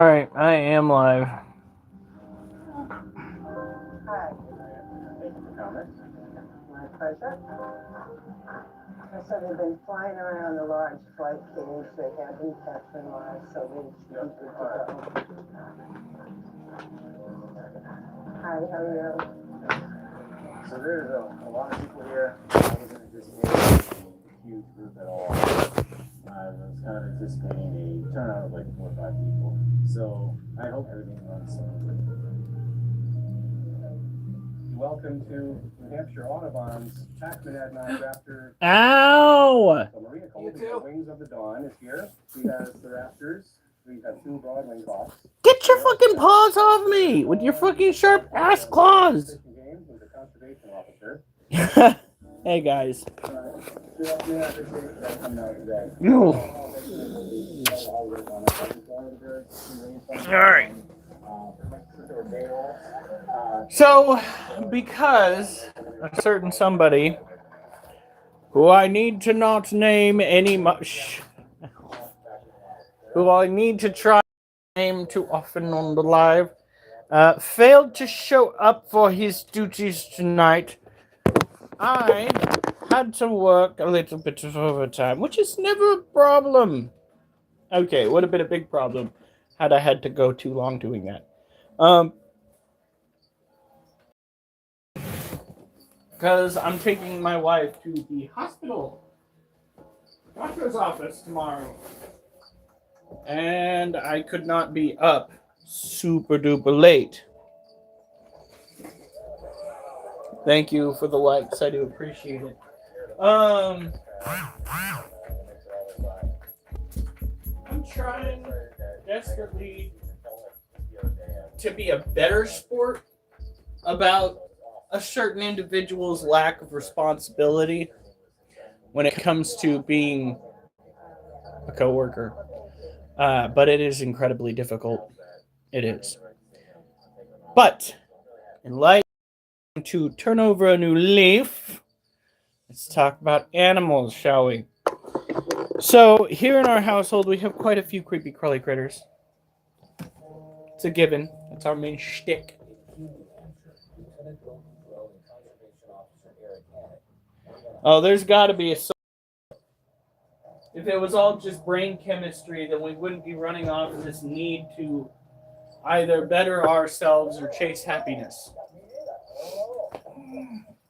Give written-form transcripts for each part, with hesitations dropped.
Alright, I am live. Hi. Thank you for coming. My pleasure. So they've been flying around the large flight cage. They haven't kept them live, so they should be good to go. Hi, how are you? So there's a lot of people here. I wasn't anticipating a huge group at all. I was kind of anticipating a turnout of like 4 or 5 people. So I hope everything runs smoothly. Welcome to New Hampshire Audubon's Packman Adnan Raptor. Ow! So Maria Colby, Wings of the Dawn, is here. She has the Raptors. We have 2 Broadwing Hawks. Get your fucking paws off me with your fucking sharp ass claws! Who's a conservation officer. Hey guys. No. Alright. So, because a certain somebody who I need to not name any much, who I need to try to name too often on the live, failed to show up for his duties tonight, I had to work a little bit of overtime, which is never a problem. Okay, it would have been a big problem had I had to go too long doing that. Because I'm taking my wife to the hospital, doctor's office tomorrow. And I could not be up super duper late. Thank you for the likes. I do appreciate it. I'm trying desperately to be a better sport about a certain individual's lack of responsibility when it comes to being a coworker. But it is incredibly difficult. It is. But in light to turn over a new leaf, let's talk about animals, shall we? So here in our household, we have quite a few creepy crawly critters. It's a given. That's our main shtick. Oh, there's got to be a. If it was all just brain chemistry, then we wouldn't be running off of this need to either better ourselves or chase happiness.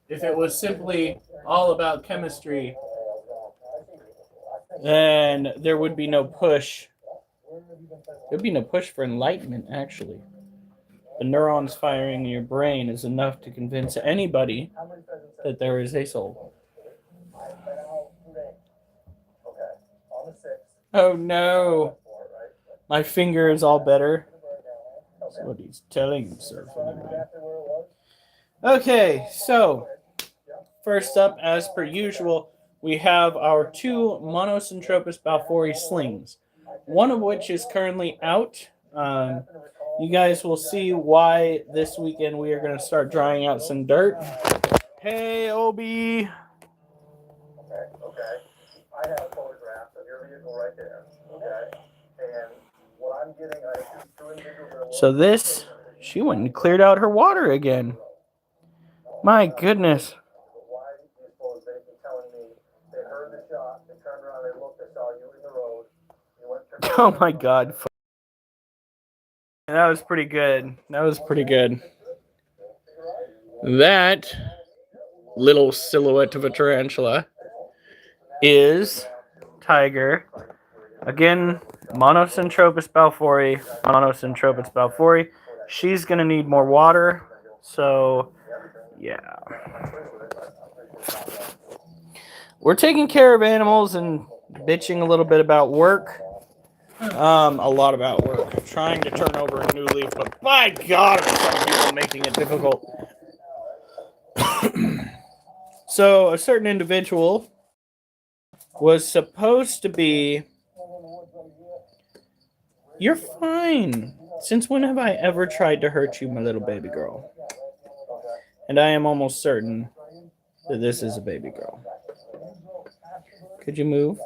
If it was simply all about chemistry, then there would be no push. There'd be no push for enlightenment, actually. The neurons firing in your brain is enough to convince anybody that there is a soul. Oh no. My finger is all better. That's what he's telling himself anyway. Okay, so first up, as per usual, we have our 2 Monocentropus balfouri slings, one of which is currently out. You guys will see why this weekend we are going to start drying out some dirt. Hey, Obi. Okay. I have a photograph of your vehicle right there. Okay. And what I'm getting, I have 2 individuals. So this, she went and cleared out her water again. My goodness. Why do you suppose they've been telling me they heard the shot, they turned around, they looked, they saw you in the road, you went to. Oh my god. That was pretty good. That was pretty good. That little silhouette of a tarantula is Tiger. Again, Monocentropus balfouri. Monocentropus balfouri. She's going to need more water. So, yeah. We're taking care of animals and bitching a little bit about work. A lot about work. Trying to turn over a new leaf, but by God, are some people making it difficult. So, a certain individual was supposed to be. You're fine. Since when have I ever tried to hurt you, my little baby girl? And I am almost certain that this is a baby girl. Could you move?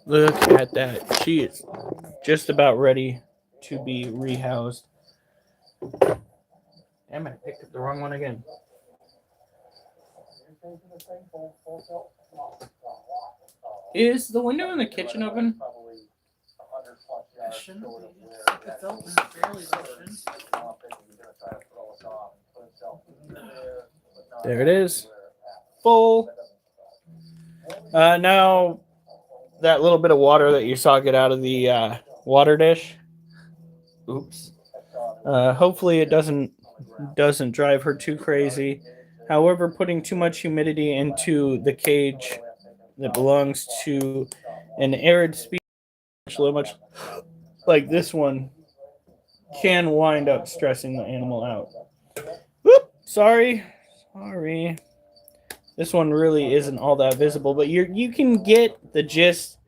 Look at that. She is just about ready to be rehoused. Damn it, I picked up the wrong one again. Is the window in the kitchen open? It shouldn't be. It's open. Barely open. There it is. Full. Now, that little bit of water that you saw get out of the water dish. Oops. Hopefully it doesn't drive her too crazy. However, putting too much humidity into the cage that belongs to an arid species, much like this one, can wind up stressing the animal out. Whoop! Sorry. This one really isn't all that visible, but you can get the gist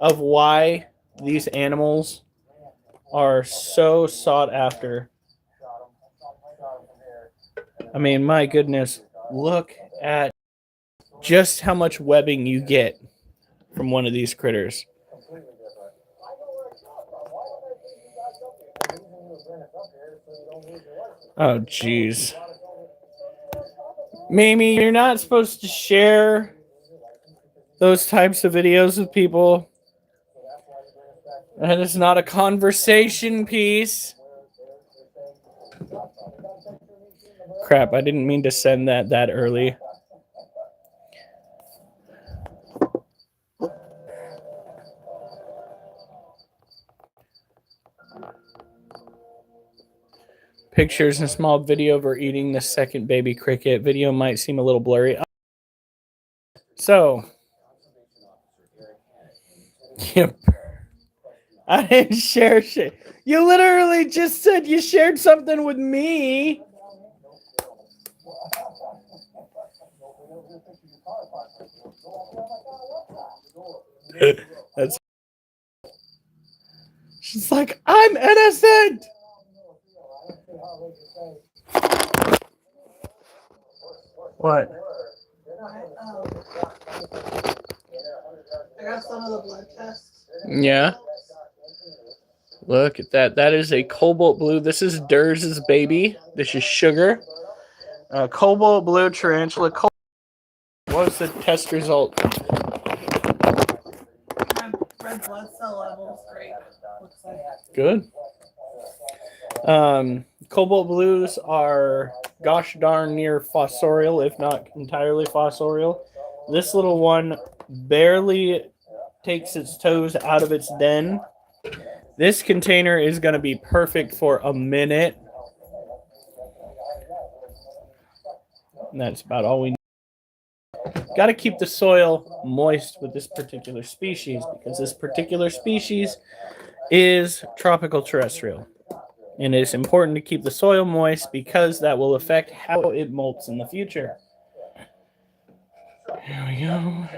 of why these animals are so sought after. I mean, my goodness, look at just how much webbing you get from one of these critters. Oh, jeez. Mimi, you're not supposed to share those types of videos with people. That is not a conversation piece. Crap, I didn't mean to send that early. Pictures and small video of her eating the second baby cricket. Video might seem a little blurry. So, yep. I didn't share shit. You literally just said you shared something with me. That's. She's like, I'm innocent. What? I got some of the blood tests. Yeah. Look at that. That is a cobalt blue. This is Durs's baby. This is Sugar. Cobalt blue tarantula. What was the test result? My red blood cell level's great. Looks like. Good. Cobalt blues are gosh darn near fossorial, if not entirely fossorial. This little one barely takes its toes out of its den. This container is going to be perfect for a minute. And that's about all we need. Got to keep the soil moist with this particular species because this particular species is tropical terrestrial. And it's important to keep the soil moist because that will affect how it molts in the future. Here we go.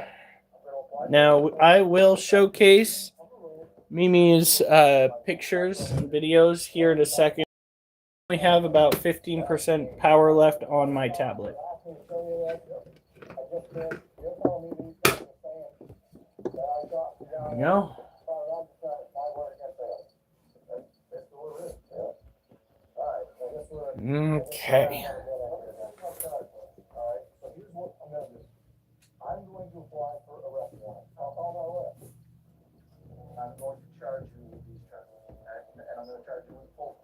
Now, I will showcase Mimi's pictures and videos here in a second. I only have about 15% power left on my tablet. There we go. Okay. I'm going to apply for a arrest warrant. I'll call my lawyer. I'm going to charge you with these charges, and I'm going to charge you with full.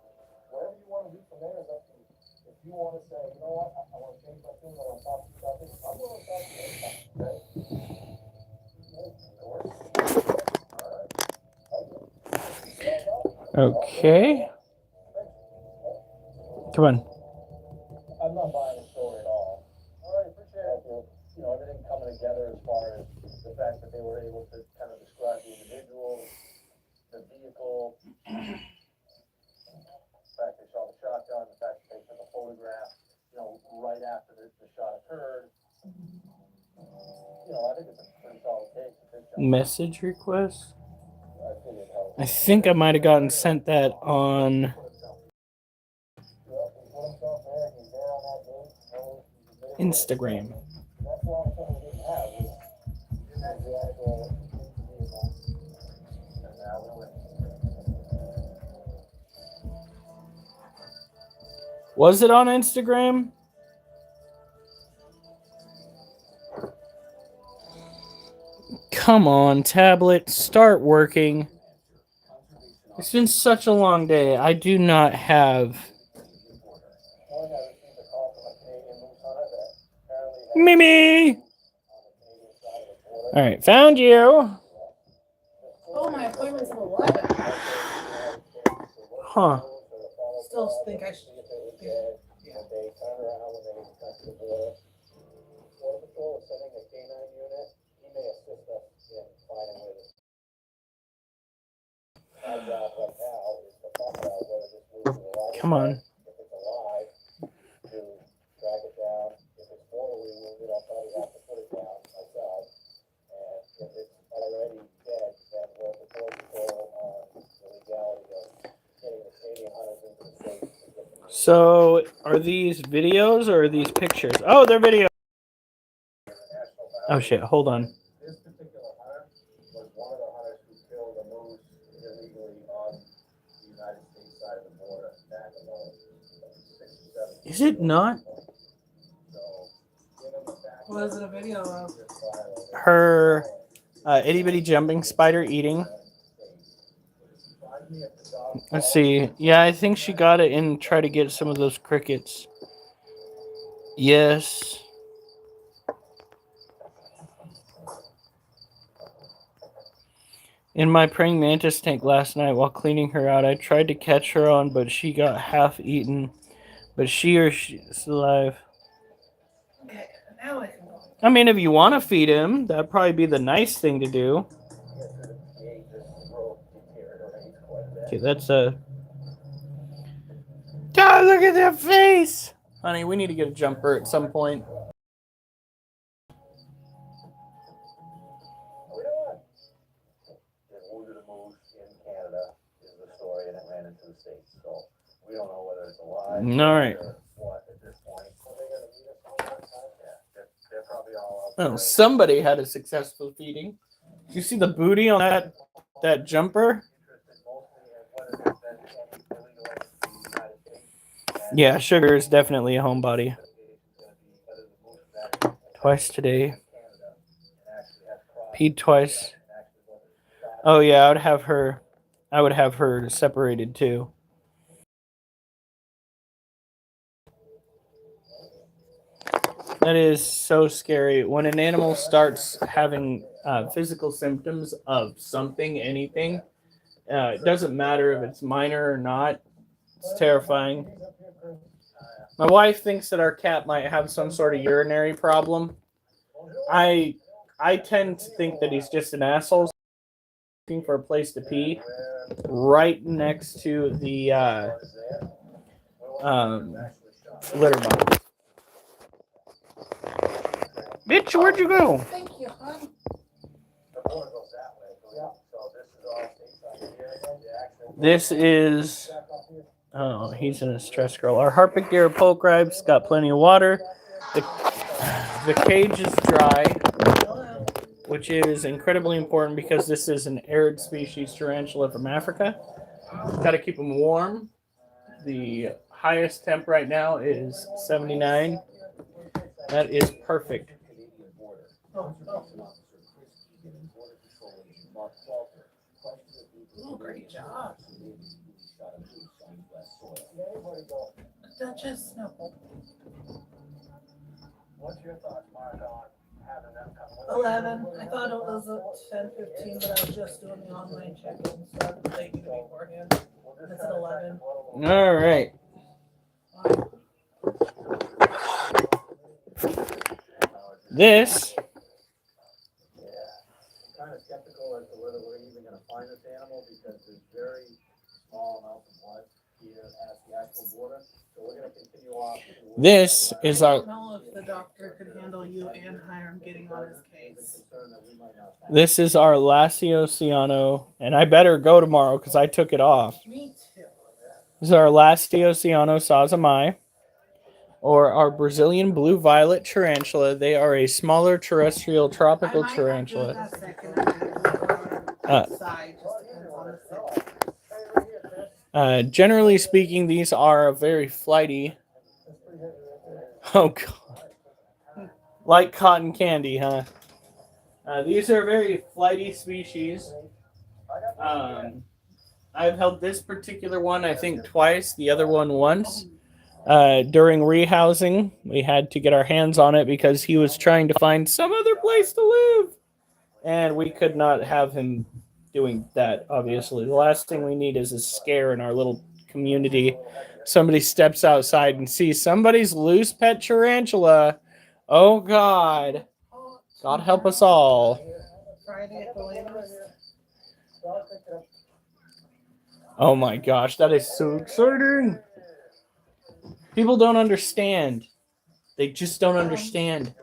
Whatever you want to do from there is up to you. If you want to say, you know what, I want to change my tune, I want to talk to you about this, I'm going to talk to you anytime, Okay. Come on. I'm not buying the story at all. All right, appreciate it. You know, everything coming together as far as the fact that they were able to kind of describe the individual, the vehicle, the fact they saw the shotgun, the fact that they took a photograph, you know, right after the shot occurred. You know, I think it's a pretty solid case. Message request? I think I might have gotten sent that on Instagram. Was it on Instagram? Come on, tablet, start working. It's been such a long day. I do not have... Mimi! Alright, found you. Oh, my appointment's at 11. Huh. Still think I should. Come on. So, are these videos or are these pictures? Oh, they're videos. Oh shit, hold on. This particular hunter was one of the hunters who killed a moose illegally on the United States side of the border back about 6 or 7 Is it not? What is it a video of? Her itty bitty jumping spider eating. Let's see. Yeah, I think she got it and tried to get some of those crickets. Yes. In my praying mantis tank last night while cleaning her out, I tried to catch her on, but she got half eaten. But she's alive. Okay, now I can go. I mean, if you want to feed him, that'd probably be the nice thing to do. Okay, that's a... God, look at that face! Honey, we need to get a jumper at some point. Wounded a moose in Canada is the story, and it ran into the States. So we don't know whether it's alive All right. or what at this point. So they're going to meet us on that side. Yeah, they're probably all out Oh, there. somebody had a successful feeding. Did you see the booty on that jumper? Yeah, Sugar is definitely a homebody. Twice today. Peed twice. Oh yeah, I would have her separated too. That is so scary. When an animal starts having physical symptoms of something, anything, it doesn't matter if it's minor or not. It's terrifying. My wife thinks that our cat might have some sort of urinary problem. I tend to think that he's just an asshole looking for a place to pee right next to the litter box. Bitch, where'd you go? Thank you, hon. This is... Oh, he's in a stress girl. Our Harpic deer polk-ribes got plenty of water. The cage is dry, which is incredibly important because this is an arid species tarantula from Africa. Got to keep them warm. The highest temp right now is 79. That is perfect. Oh, great job. Duchess, no. What's your thoughts, Mark, on having them come? 11. I thought it was at 10:15, but I was just doing the online check-in, so I was taking it beforehand. It's at 11. All right. This Kind of skeptical as to whether we're even going to find this animal because there's very small amounts of blood here at the actual border. So we're going to continue off. This is I our don't know if the doctor could handle you and Hiram getting on his case. this is our Lasiociano, and I better go tomorrow because I took it off. Me too. This is our Lasiociano sazamai, or our Brazilian blue violet tarantula. They are a smaller terrestrial tropical tarantula. Generally speaking, these are a very flighty Oh god. Like cotton candy, huh? These are very flighty species. I've held this particular one, I think, twice, the other one once. During rehousing, we had to get our hands on it because he was trying to find some other place to live. And we could not have him doing that, obviously. The last thing we need is a scare in our little community. Somebody steps outside and sees somebody's loose pet tarantula. Oh, God. God help us all. Friday at the latest. Oh, my gosh. That is so exciting. People don't understand. They just don't understand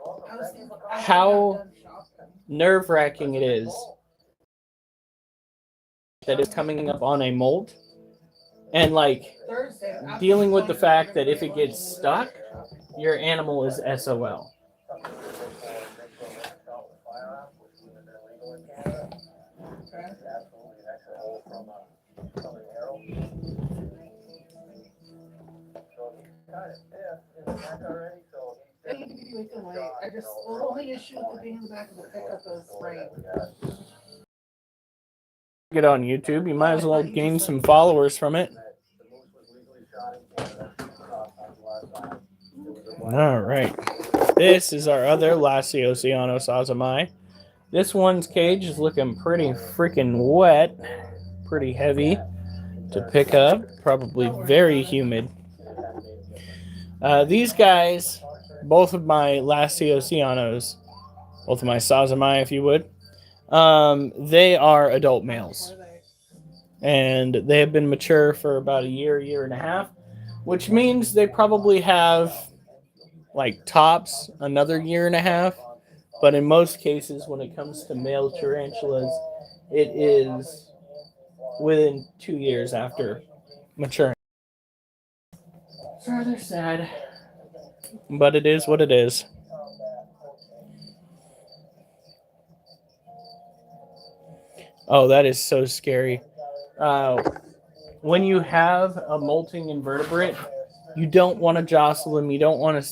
how nerve-wracking it is that it's coming up on a molt and like dealing with the fact that if it gets stuck, your animal is SOL. The only issue with being in the back of the pickup is rain. Get on YouTube, you might as well gain some followers from it. All right, this is our other Lasiosiano sazamai. This one's cage is looking pretty freaking wet, pretty heavy to pick up, probably very humid. These guys, both of my Lasiosianos, both of my sazamai, if you would, they are adult males. And they have been mature for about a year and a half, which means they probably have, like, tops another year and a half. But in most cases, when it comes to male tarantulas, it is within 2 years after maturing. It's rather sad, but it is what it is. Oh, that is so scary. When you have a molting invertebrate, you don't want to jostle them. You don't want to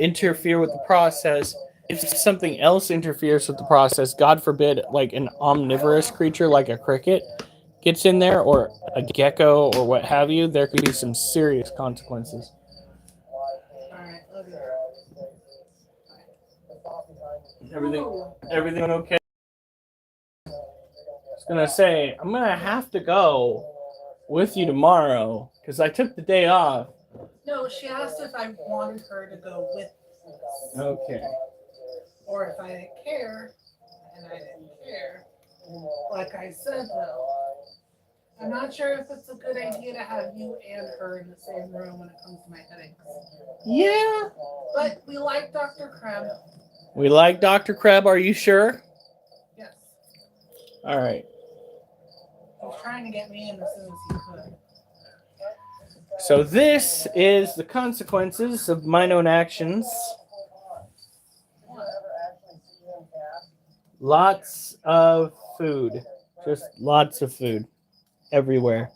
interfere with the process. If something else interferes with the process, God forbid, like an omnivorous creature like a cricket gets in there, or a gecko, or what have you, there could be some serious consequences. Alright, love you. Everything okay? I was gonna say, I'm gonna have to go with you tomorrow because I took the day off. No, she asked if I wanted her to go with us. Okay. Or if I didn't care, and I didn't care. Like I said, though, I'm not sure if it's a good idea to have you and her in the same room when it comes to my headaches. Yeah. But we like Dr. Kreb. We like Dr. Kreb, are you sure? Yes. All right. He was trying to get me in as soon as he could. So this is the consequences of my known actions. Lots of food. Just lots of food. Everywhere.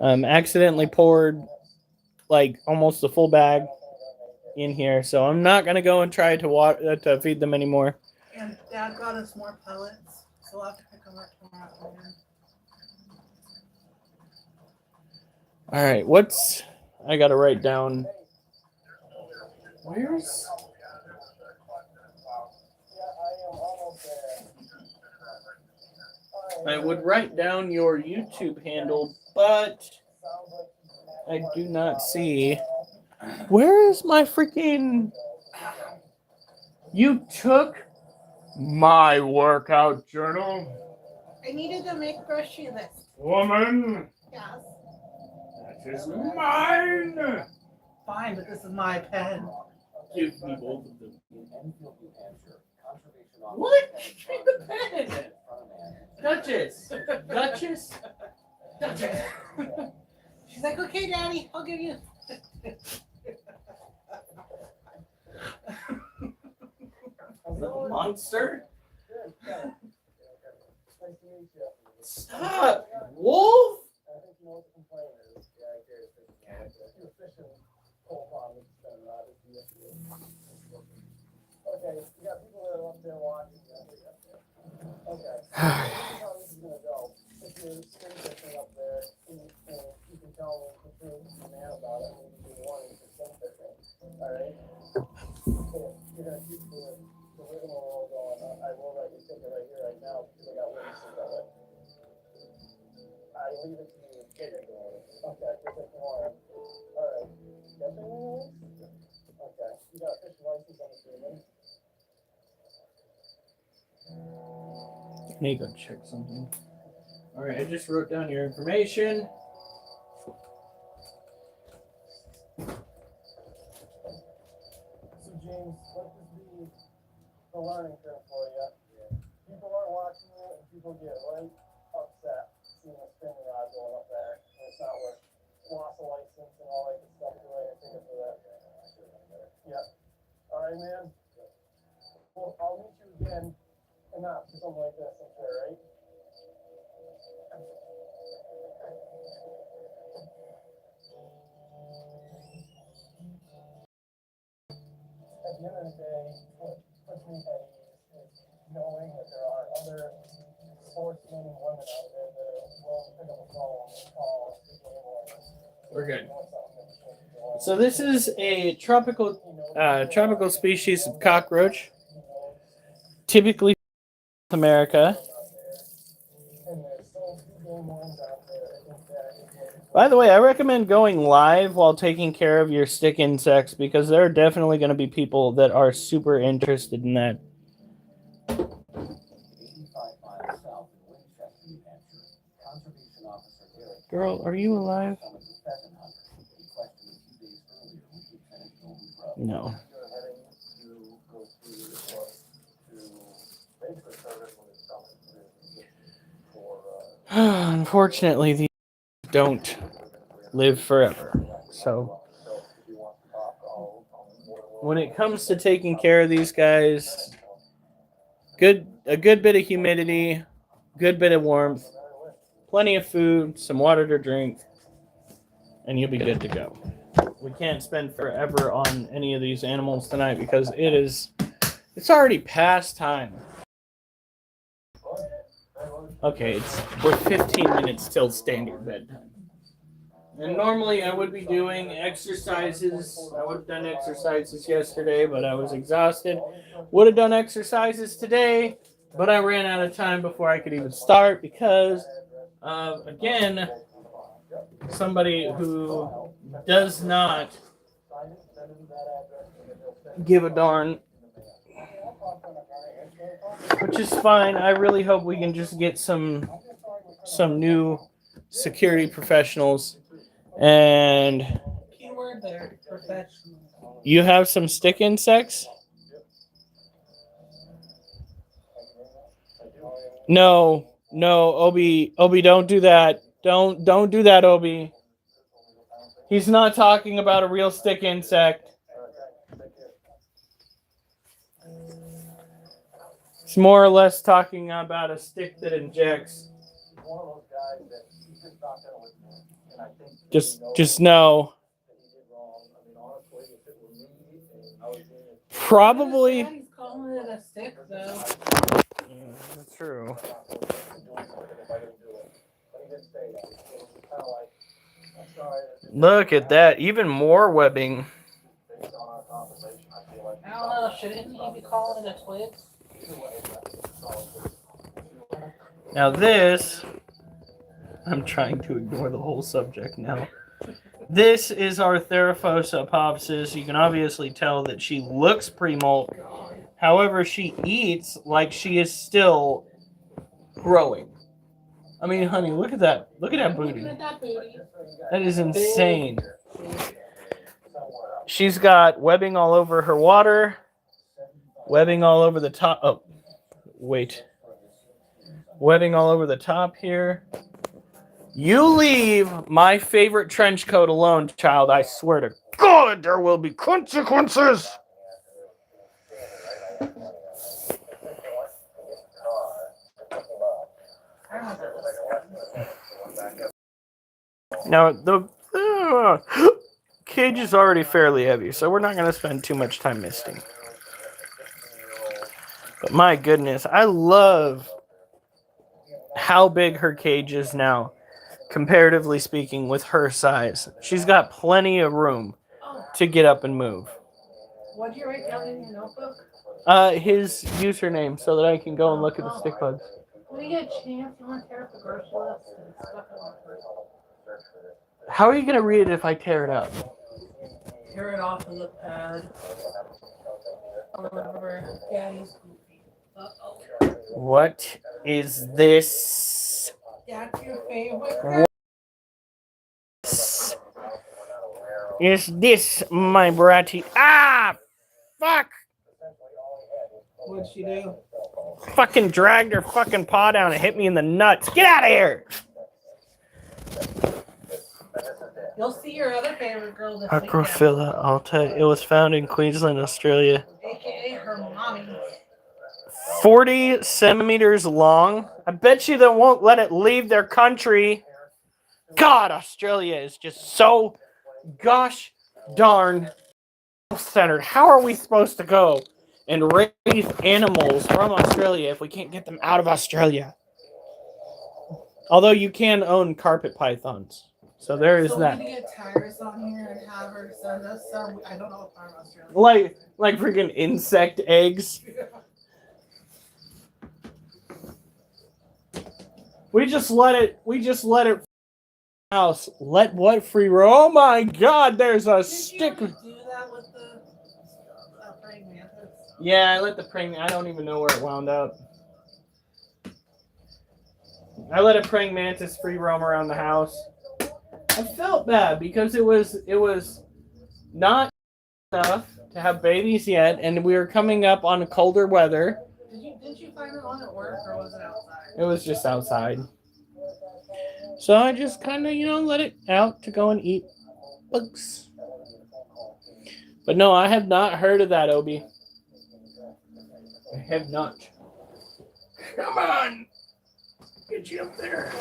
Accidentally poured like almost a full bag in here. So I'm not going to go and try to feed them anymore. And Dad got us more pellets. So we'll have to pick them up tomorrow afternoon. All right, I got to write down. Where's... I would write down your YouTube handle, but I do not see. Where is my freaking... You took my workout journal? I needed to make grocery list. Woman, Yes. that is mine! Fine, but this is my pen. Give me both of them. What? Give me the pen! Duchess! Duchess! Duchess. She's like, okay, Daddy, I'll give you. Little monster? Stop! Wolf? your skin fishing up there, and you can tell the truth, the man about it, and you do warning for skin fishing, alright? You're gonna keep the rigmarole going, I will write your ticket right here, right now, because I got witnesses of it. I leave it to you. Okay, take one. Alright. Got anything? Okay, you got a fish license on the human. I need to go check something. Alright, I just wrote down your information. So James, let this be the learning curve for you. People are watching you and people get right upset seeing a spinning rod going up there. And it's not worth loss of license and all that good stuff to write a ticket for that. Yeah. Alright, man. Well, I'll meet you again and not for something like this, I'm sure, right? At the end of the day, what puts me at ease is knowing that there are other sportsmen and women out there that are willing to pick up a phone and call people anyway. We're good. So this is a tropical species of cockroach, typically North America. And there's so few game ones out there, I think that By the way, I recommend going live while taking care of your stick insects because there are definitely going to be people that are super interested in that. Girl, are you alive? No. Unfortunately, these don't live forever. So when it comes to taking care of these guys, a good bit of humidity, good bit of warmth, plenty of food, some water to drink, and you'll be good to go. We can't spend forever on any of these animals tonight because it's already past time. Okay, we're 15 minutes till standard bedtime. And normally I would be doing exercises. I would have done exercises yesterday, but I was exhausted. Would have done exercises today, but I ran out of time before I could even start because, again, somebody who does not give a darn, which is fine. I really hope we can just get some new security professionals. And Keyword there, professional. you have some stick insects? No, Obi, don't do that. Don't do that, Obi. He's not talking about a real stick insect. It's more or less talking about a stick that injects. Just know. Probably. He's calling it a stick, though. Yeah, that's true. Look at that. Even more webbing. I don't know. Shouldn't he be calling it a twig? Now this, I'm trying to ignore the whole subject now. This is our Theraphosa apophysis. You can obviously tell that she looks pre-molt. However, she eats like she is still growing. I mean, honey, look at that. Look at that booty. That is insane. She's got webbing all over her water. Webbing all over the top. Oh, wait. Webbing all over the top here. You leave my favorite trench coat alone, child. I swear to God, there will be consequences. Now, the cage is already fairly heavy, so we're not going to spend too much time misting. But my goodness, I love how big her cage is now, comparatively speaking, with her size. She's got plenty of room Oh, to get up and move. what do you write down in your notebook? His username so that I can go and look at the stick bugs. When you get a chance, you want to tear up the grocery list and stuff in it. How are you gonna read it if I tear it up? Tear it off the look pad. Or whatever. Yeah, he's goofy. Uh-oh. What is this? That's your favorite. Is this my bratty? Ah! Fuck! What'd she do? Fucking dragged her fucking paw down and hit me in the nuts. Get out of here! You'll see your other favorite girl this weekend. Acrophila alta. It was found in Queensland, Australia. AKA her mommy. 40 centimeters long. I bet you they won't let it leave their country. God, Australia is just so gosh darn centered. How are we supposed to go and raise animals from Australia if we can't get them out of Australia? Although you can own carpet pythons. So there is So that. we need to get Tyrus on here and have her send us some. I don't know if I'm Australian. Like freaking insect eggs. We just let it house. Let what free roam? Oh my god, there's a Did stick. you do that with the praying mantis? Yeah, I let the praying. I don't even know where it wound up. I let a praying mantis free roam around the house. I felt bad because it was not enough to have babies yet, and we were coming up on colder weather. Did you find it on at work or was it outside? It was just outside. So I just kind of, let it out to go and eat bugs. But no, I have not heard of that, Obi. I have not. Come on! Get you up there.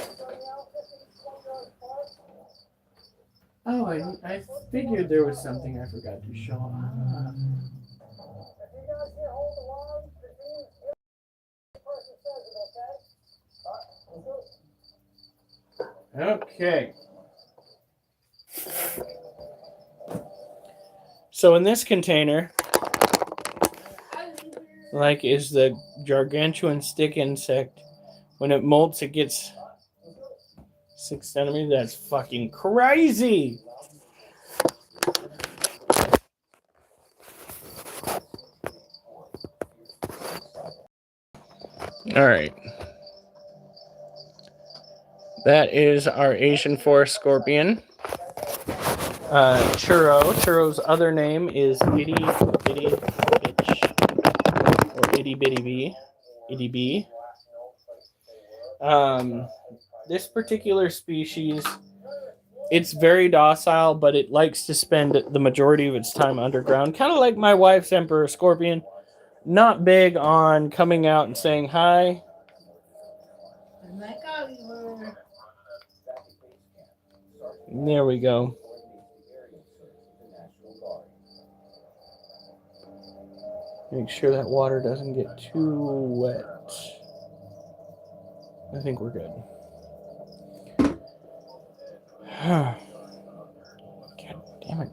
Oh, I figured there was something I forgot to show. Okay. So in this container, is the gargantuan stick insect. When it molts, it gets 6 centimeters. That's fucking crazy. All right. That is our Asian forest scorpion. Churro. Churro's other name is Itty Bitty Bitch. Or Itty Bitty Bee. Itty Bee. This particular species, it's very docile, but it likes to spend the majority of its time underground. Kind of like my wife's emperor scorpion. Not big on coming out and saying hi. And I got you. There we go. Make sure that water doesn't get too wet. I think we're good. God damn it.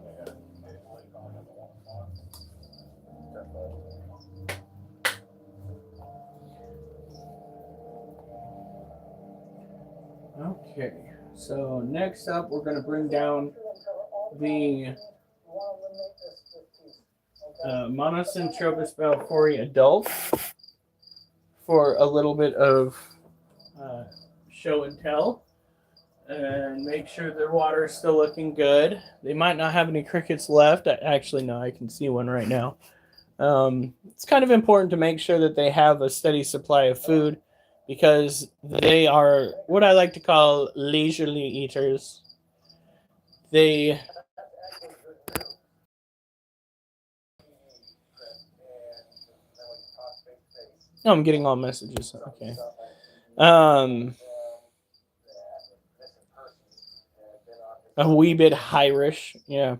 Okay, so next up we're going to bring down the Monocentropus balfouri adult for a little bit of show and tell, and make sure their water is still looking good. They might not have any crickets left. Actually, no, I can see one right now. It's kind of important to make sure that they have a steady supply of food because they are what I like to call leisurely eaters. They Oh, I'm getting all messages. Okay. A wee bit Irish. Yeah.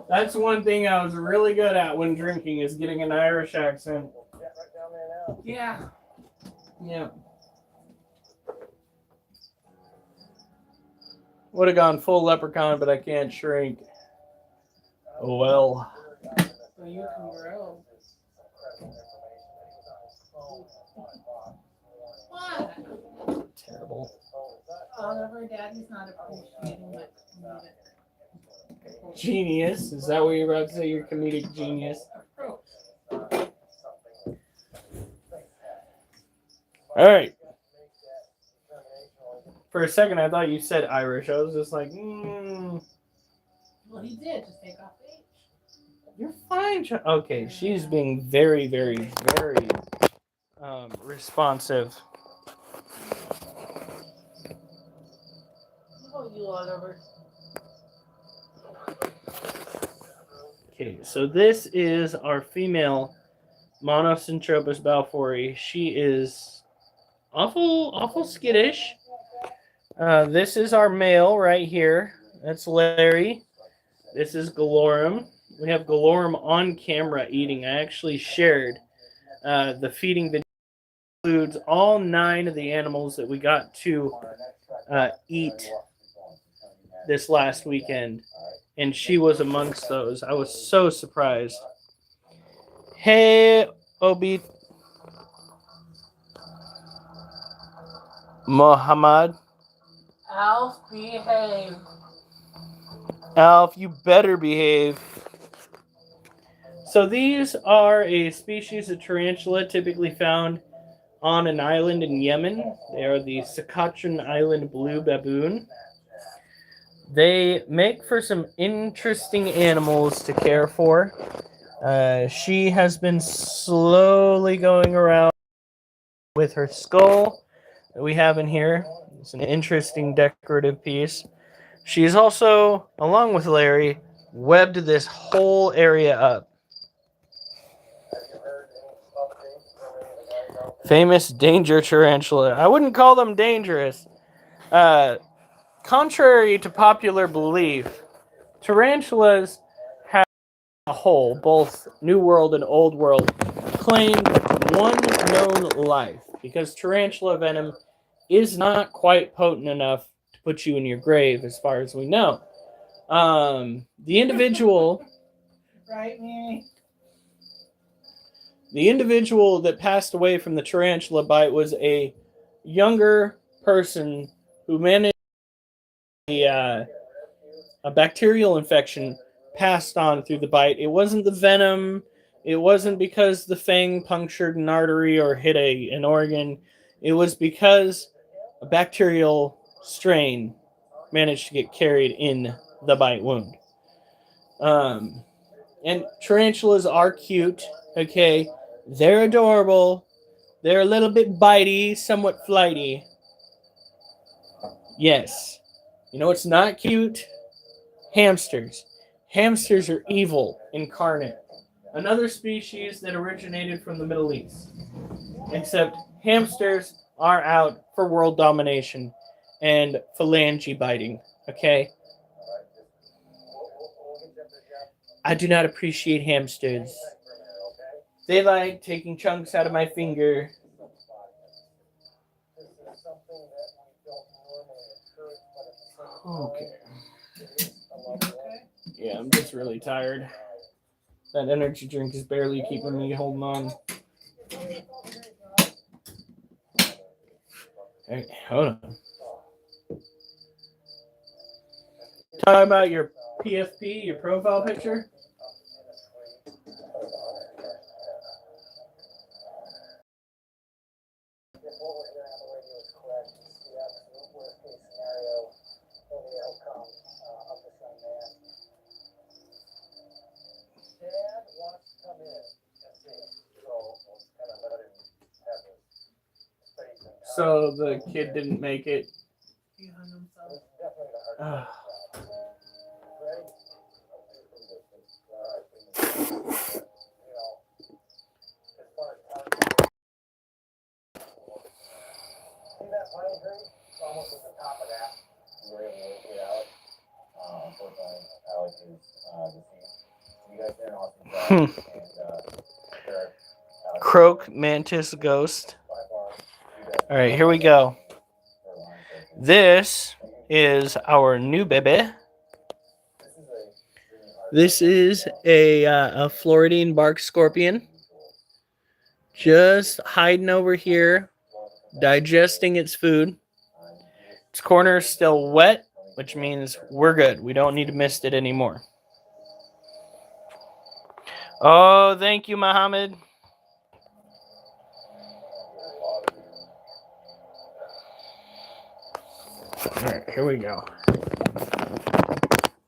That's one thing I was really good at when drinking is getting an Irish accent. Yeah, right down there now. Yeah. Yeah. Would have gone full leprechaun, but I can't shrink. Oh well. So you can grow. What? Terrible. Oliver, Daddy's not appreciating my comedic Genius. Is that what you're about to say? You're comedic genius. approach. All right. For a second, I thought you said Irish. I was just like, Well, he did. Just take off the H. you're fine. Okay, she's being very, very, very responsive. Oh, you Oliver. Okay, so this is our female Monocentropus balfouri. She is awful skittish. This is our male right here. That's Larry. This is Galorum. We have Galorum on camera eating. I actually shared the feeding video. Includes all 9 of the animals that we got to eat this last weekend, and she was amongst those. I was so surprised. Hey, Obi Muhammad. Alf, behave. Alf, you better behave. So these are a species of tarantula typically found on an island in Yemen. They are the Socotra Island blue baboon. They make for some interesting animals to care for. She has been slowly going around with her skull that we have in here. It's an interesting decorative piece. She's also, along with Larry, webbed this whole area up. Famous danger tarantula. I wouldn't call them dangerous. Contrary to popular belief, tarantulas have a whole, both New World and Old World, claimed one known life because tarantula venom is not quite potent enough to put you in your grave, as far as we know. The individual Right, Mimi? The individual that passed away from the tarantula bite was a younger person who managed a bacterial infection passed on through the bite. It wasn't the venom. It wasn't because the fang punctured an artery or hit an organ. It was because a bacterial strain managed to get carried in the bite wound. And tarantulas are cute, okay? They're adorable. They're a little bit bitey, somewhat flighty. Yes. You know what's not cute? Hamsters. Hamsters are evil incarnate. Another species that originated from the Middle East. Except hamsters are out for world domination and phalange biting, okay? I do not appreciate hamsters. They like taking chunks out of my finger. Okay. Yeah, I'm just really tired. That energy drink is barely keeping me holding on. Hey, hold on. Talk about your PFP, your profile picture. So the kid didn't make it. He hung himself. Ah. See that pine tree? It's almost at the top of that. You were able to get out. Unfortunately, Alex is deceased. You guys did an awesome job. And, Eric, Croak Mantis Ghost. by far, you guys All right, here we go. are a line person. This is our new baby. This is a Floridian bark scorpion. Just hiding over here, digesting its food. Its corner is still wet, which means we're good. We don't need to mist it anymore. Oh, thank you, Mohammed. All right, here we go.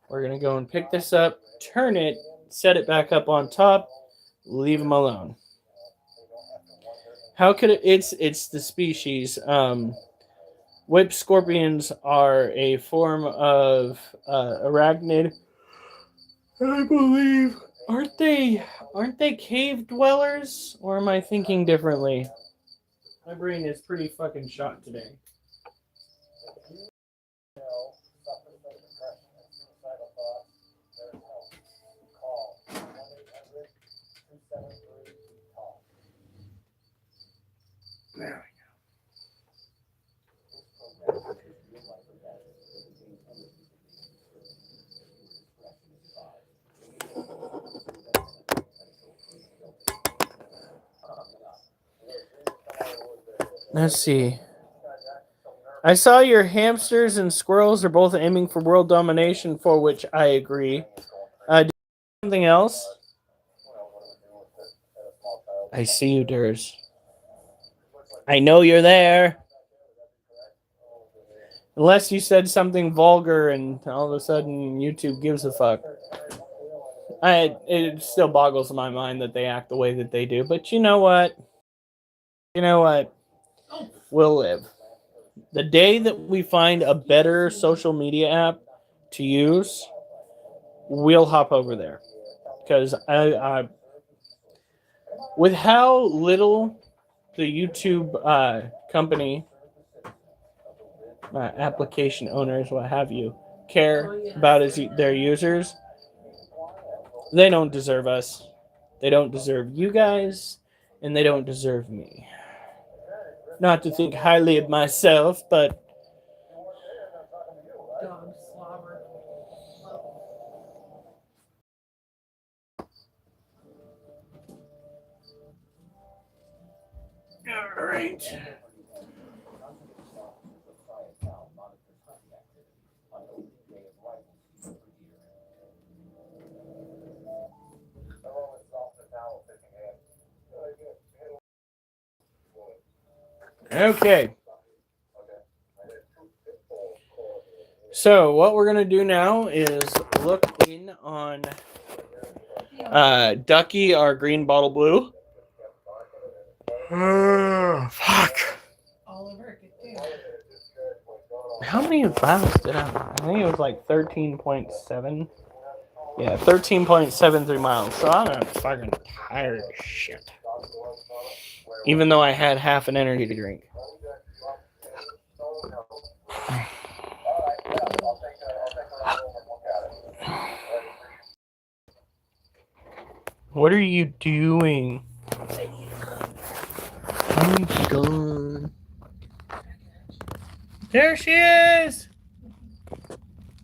We're going to go and pick this up, turn it, set it back up on top, leave them alone. How could it? It's the species. Whip scorpions are a form of arachnid. I believe. Aren't they cave dwellers? Or am I thinking differently? My brain is pretty fucking shot today. There Let's see. I saw your hamsters and squirrels are both aiming for world domination, for which I agree. Do you have something else? I see you, Durs. I know you're there. Unless you said something vulgar and all of a sudden YouTube gives a fuck. It still boggles my mind that they act the way that they do. But you know what? We'll live. The day that we find a better social media app to use, we'll hop over there. Because I with how little the YouTube company, application owners, what have you, care about their users, they don't deserve us. They don't deserve you guys, and they don't deserve me. Not to think highly of myself, but Dog slobber. all right. Okay. So what we're gonna do now is look in on Ducky, our green bottle blue. Fuck. Oliver, get down. How many miles did I think it was like 13.7. Yeah, 13.73 miles. So I'm fucking tired of shit. Even though I had half an energy drink. What are you doing? I'm gone. There she is!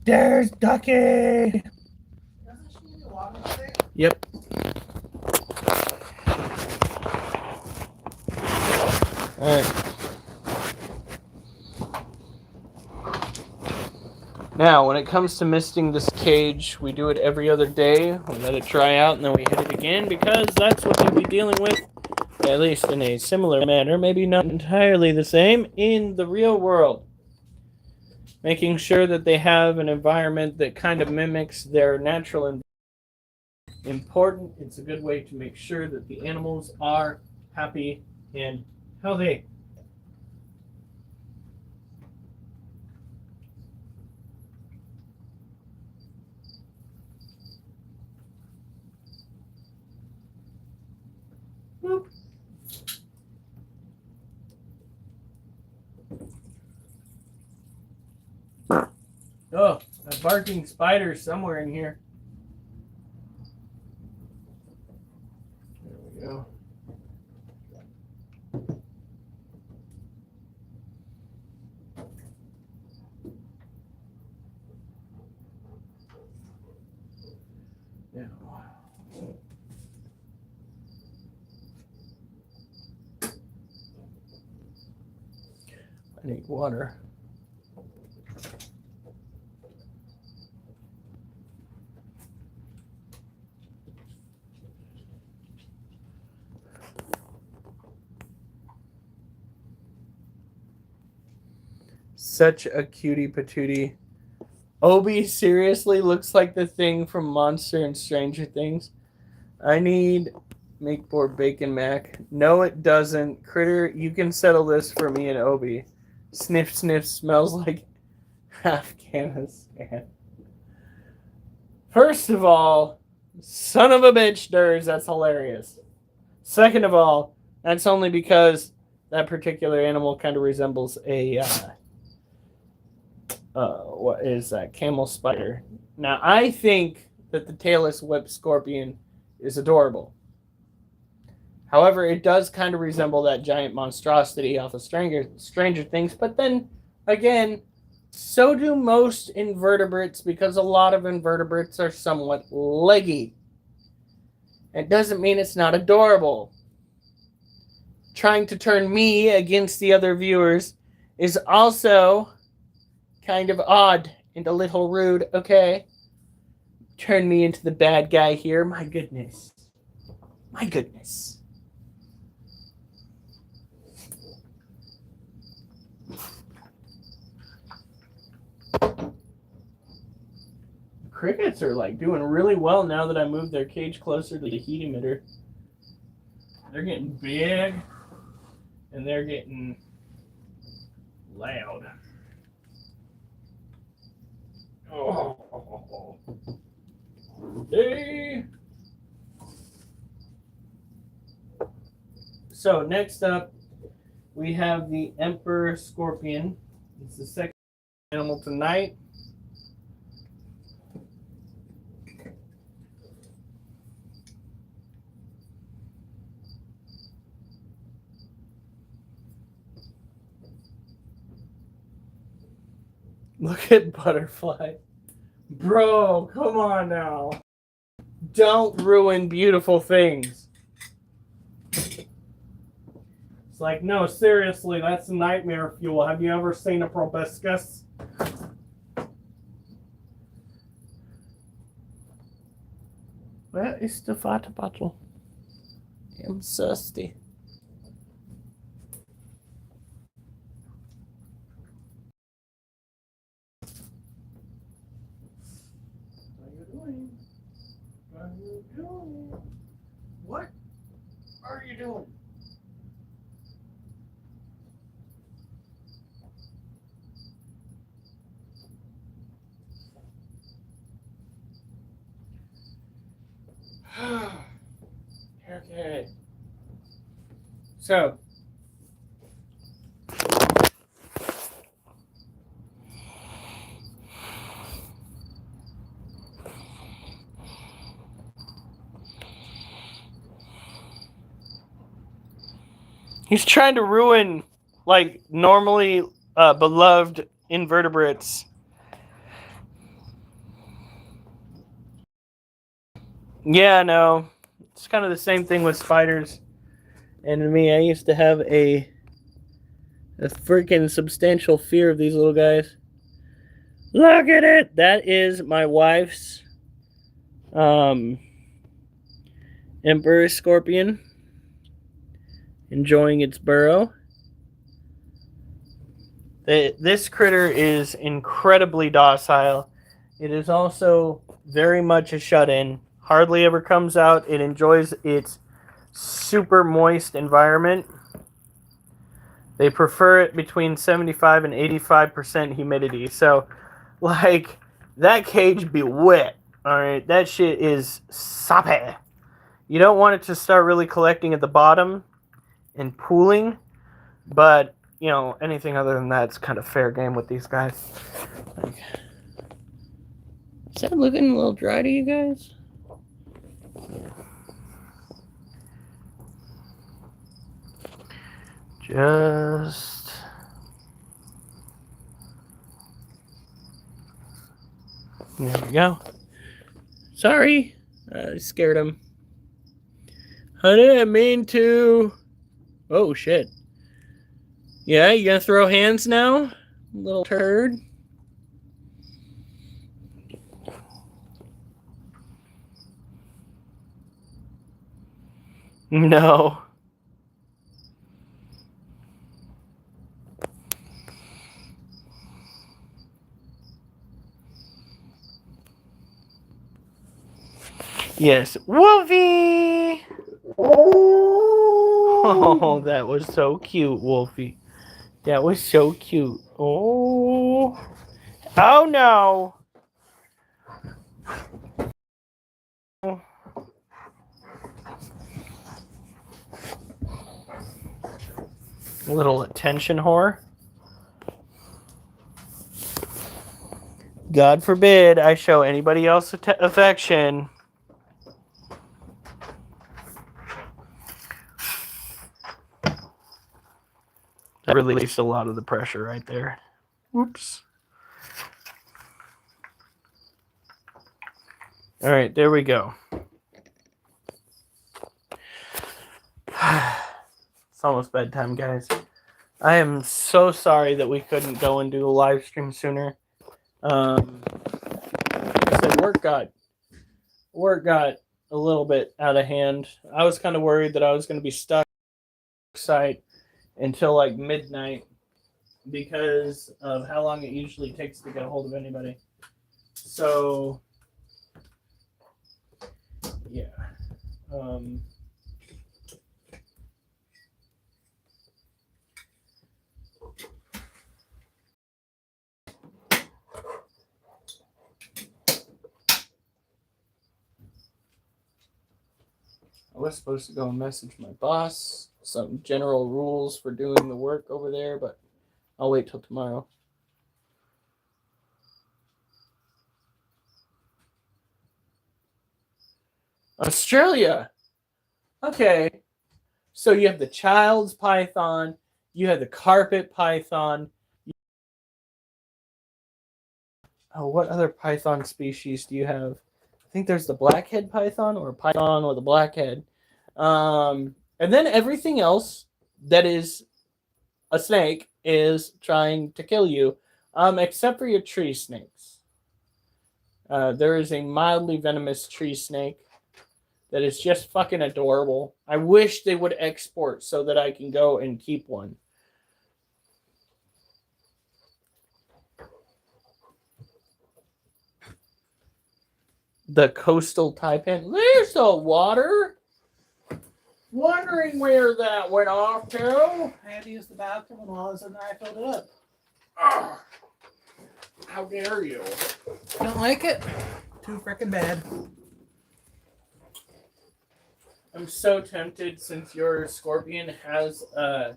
There's Ducky! Doesn't she need to walk today? Yep. Alright. Now, when it comes to misting this cage, we do it every other day. We let it dry out and then we hit it again because that's what you'll be dealing with, at least in a similar manner, maybe not entirely the same, in the real world. Making sure that they have an environment that kind of mimics their natural environment. Important. It's a good way to make sure that the animals are happy and healthy. Boop. Oh, a barking spider somewhere in here. I need water. Such a cutie patootie. Obi seriously looks like the thing from Monster and Stranger Things. I need make more bacon mac. No, it doesn't. Critter, you can settle this for me and Obi. Sniff, sniff, smells like Afghanistan. First of all, son of a bitch, Durs, that's hilarious. Second of all, that's only because that particular animal kind of resembles a what is that? Camel spider. Now, I think that the tailless whip scorpion is adorable. However, it does kind of resemble that giant monstrosity off of Stranger Things. But then, again, so do most invertebrates because a lot of invertebrates are somewhat leggy. It doesn't mean it's not adorable. Trying to turn me against the other viewers is also kind of odd and a little rude, okay? Turn me into the bad guy here. My goodness. My goodness. Crickets are like doing really well now that I moved their cage closer to the heat emitter. They're getting big and they're getting loud. Oh. Hey. So next up, we have the Emperor Scorpion. It's the second animal tonight. Look at Butterfly. Bro, come on now. Don't ruin beautiful things. It's like, no, seriously, that's nightmare fuel. Have you ever seen a proboscis? Where is the water bottle? I'm thirsty. What are you doing? Okay. So, he's trying to ruin, like, normally beloved invertebrates. Yeah, no. It's kind of the same thing with spiders. And to me, I used to have a freaking substantial fear of these little guys. Look at it! That is my wife's Emperor Scorpion. Enjoying its burrow. This critter is incredibly docile. It is also very much a shut-in. Hardly ever comes out. It enjoys its super moist environment. They prefer it between 75 and 85% humidity. So, like, that cage be wet. Alright, that shit is soppy. You don't want it to start really collecting at the bottom and pooling, but, you know, anything other than that is kind of fair game with these guys. Like, is that looking a little dry to you guys? Just there we go. Sorry, I scared him. I didn't mean to. Oh shit. Yeah, you gonna throw hands now, little turd? No. Yes, Wolfie. Oh, that was so cute, Wolfie. That was so cute. Oh. Oh no. Little attention whore. God forbid I show anybody else affection. That released a lot of the pressure right there. Whoops. All right, there we go. It's almost bedtime, guys. I am so sorry that we couldn't go and do a live stream sooner. Like I said, work got a little bit out of hand. I was kind of worried that I was going to be stuck at site until like midnight because of how long it usually takes to get a hold of anybody. So, yeah. I was supposed to go and message my boss some general rules for doing the work over there, but I'll wait till tomorrow. Australia. Okay. So you have the child's python, you have the carpet python. Oh, what other python species do you have? I think there's the blackhead python or python with a blackhead. And then everything else that is a snake is trying to kill you, except for your tree snakes. There is a mildly venomous tree snake that is just fucking adorable. I wish they would export so that I can go and keep one. The coastal taipan. There's the water. Wondering where that went off to. I had to use the bathroom and while I was in there, I filled it up. Ugh. How dare you? Don't like it? Too freaking bad. I'm so tempted since your scorpion has a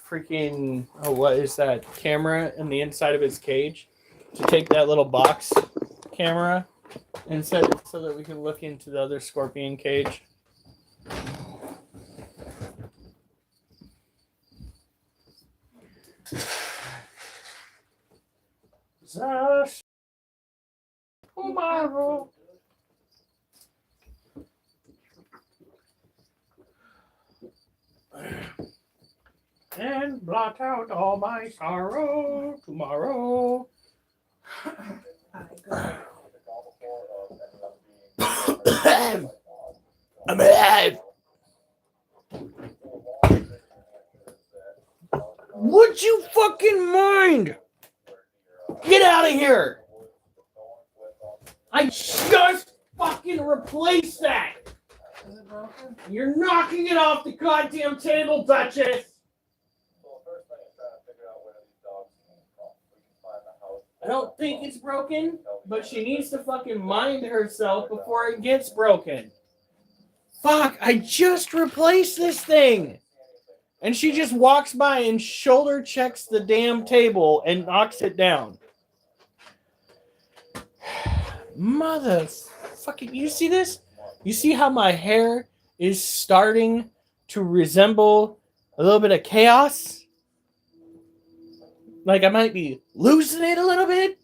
freaking what is that camera in the inside of its cage to take that little box camera and set it so that we can look into the other scorpion cage. Tomorrow. And blot out all my sorrow tomorrow. I'm alive. Would you fucking mind? Get out of here. I just fucking replaced that. Is it broken? You're knocking it off the goddamn table, Duchess. I don't think it's broken, but she needs to fucking mind herself before it gets broken. Fuck, I just replaced this thing. And she just walks by and shoulder checks the damn table and knocks it down. Motherfucking, you see this? You see how my hair is starting to resemble a little bit of chaos? Like I might be losing it a little bit.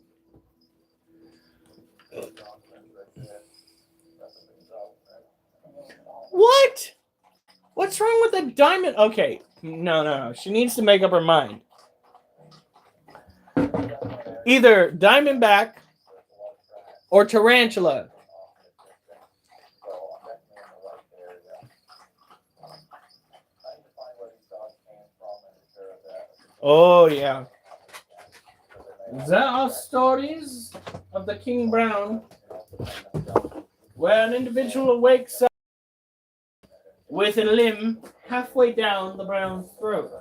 What? What's wrong with the diamond? Okay, No. She needs to make up her mind. Either Diamondback or Tarantula. Oh, yeah. There are stories of the King Brown where an individual wakes up with a limb halfway down the brown's throat.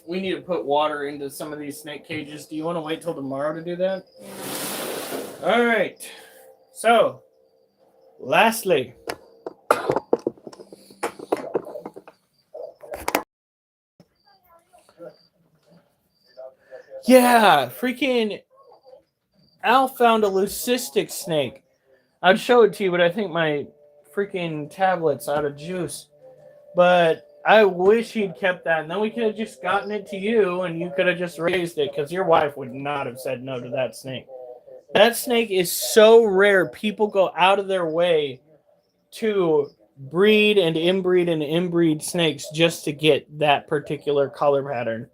We need to put water into some of these snake cages. Do you want to wait till tomorrow to do that? All right. So, lastly, yeah, freaking Al found a leucistic snake. I'd show it to you, but I think my freaking tablet's out of juice. But I wish he'd kept that, and then we could have just gotten it to you, and you could have just raised it, because your wife would not have said no to that snake. That snake is so rare. People go out of their way to breed and inbreed snakes just to get that particular color pattern.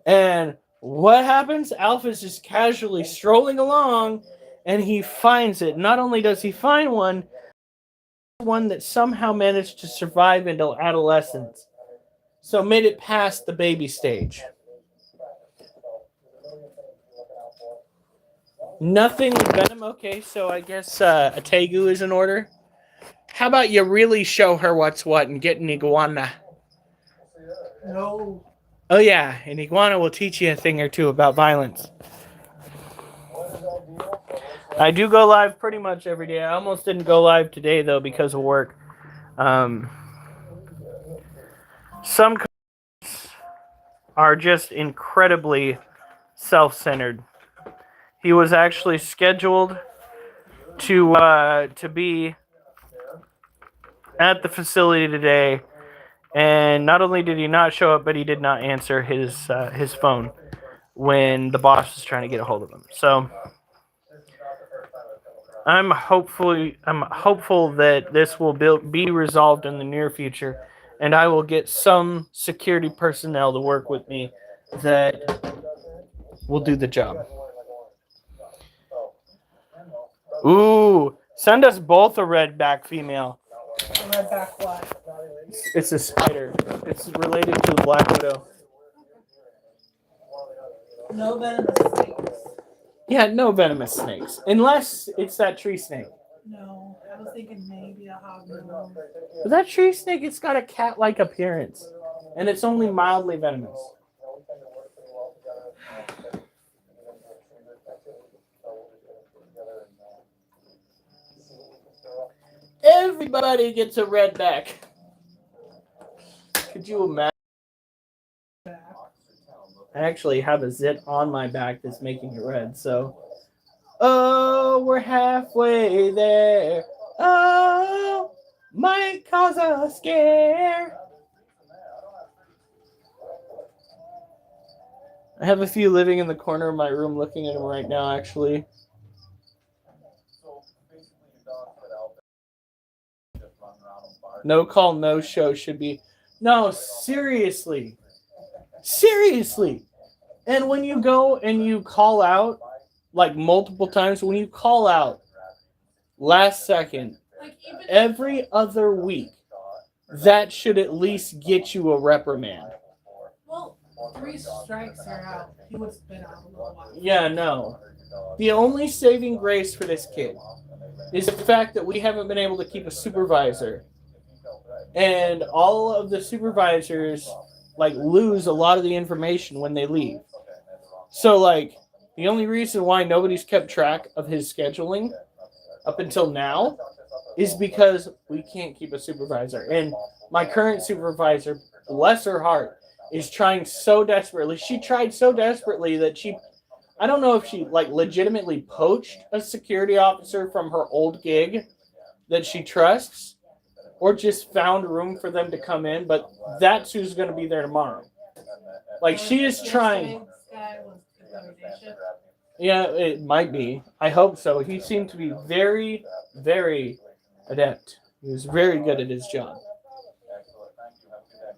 And what happens? Alpha's just casually strolling along, and he finds it. Not only does he find one that somehow managed to survive until adolescence. So made it past the baby stage. Nothing with venom. Okay, so I guess a tegu is in order. How about you really show her what's what and get an iguana? No. Oh yeah, an iguana will teach you a thing or two about violence. I do go live pretty much every day. I almost didn't go live today, though, because of work. Some comments are just incredibly self-centered. He was actually scheduled to be at the facility today, and not only did he not show up, but he did not answer his phone when the boss was trying to get a hold of him. So I'm hopeful that this will be resolved in the near future, and I will get some security personnel to work with me that will do the job. Ooh, send us both a redback female. Redback what? It's a spider. It's related to the Black Widow. No venomous snakes. Yeah, no venomous snakes. Unless it's that tree snake. No, I was thinking maybe a hognose. But that tree snake, it's got a cat-like appearance. And it's only mildly venomous. Everybody gets a redback. Could you imagine? I actually have a zit on my back that's making it red, so. Oh, we're halfway there. Oh, might cause a scare. I have a few living in the corner of my room looking at them right now, actually. No call, no show should be. No, seriously. Seriously. And when you go and you call out, like multiple times, when you call out last second, Like even every other week, that should at least get you a reprimand. well, 3 strikes are out. He would have been out a little while. Yeah, no. The only saving grace for this kid is the fact that we haven't been able to keep a supervisor. And all of the supervisors lose a lot of the information when they leave. So the only reason why nobody's kept track of his scheduling up until now is because we can't keep a supervisor. And my current supervisor, bless her heart, is trying so desperately. She tried so desperately that I don't know if she legitimately poached a security officer from her old gig that she trusts, or just found room for them to come in, but that's who's going to be there tomorrow. She is trying. This guy was the day shift. Yeah, it might be. I hope so. He seemed to be very, very adept. He was very good at his job. Excellent, thank you, have a good day.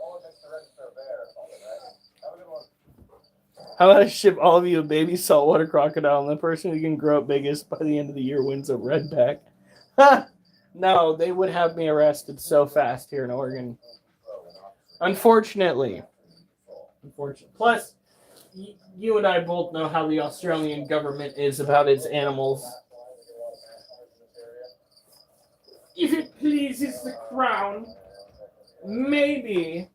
All against the register of bear or something, right? Have a good one. How about I ship all of you a baby saltwater crocodile, and the person who can grow up biggest by the end of the year wins a redback? Ha! No, they would have me arrested so fast here in Oregon. Unfortunately. Plus, you and I both know how the Australian government is about its animals. If it pleases the crown, maybe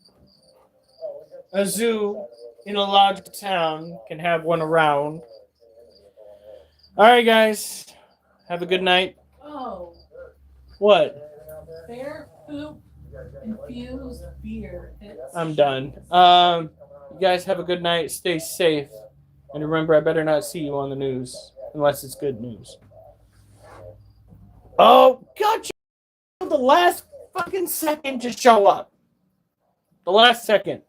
a zoo in a large town can have one around. All right, guys. Have a good night. Oh, What? bear poop infused beer. I'm done. You guys have a good night. Stay safe. And remember, I better not see you on the news unless it's good news. Oh, God, you the last fucking second to show up. The last second.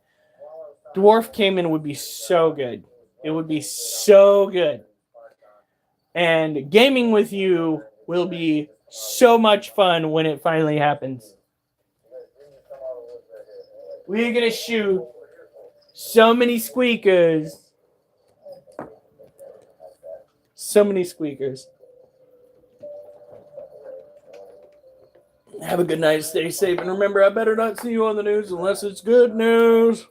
Dwarf came in would be so good. It would be so good. And gaming with you will be so much fun when it finally happens. We're going to shoot so many squeakers. So many squeakers. Have a good night. Stay safe. And remember, I better not see you on the news unless it's good news.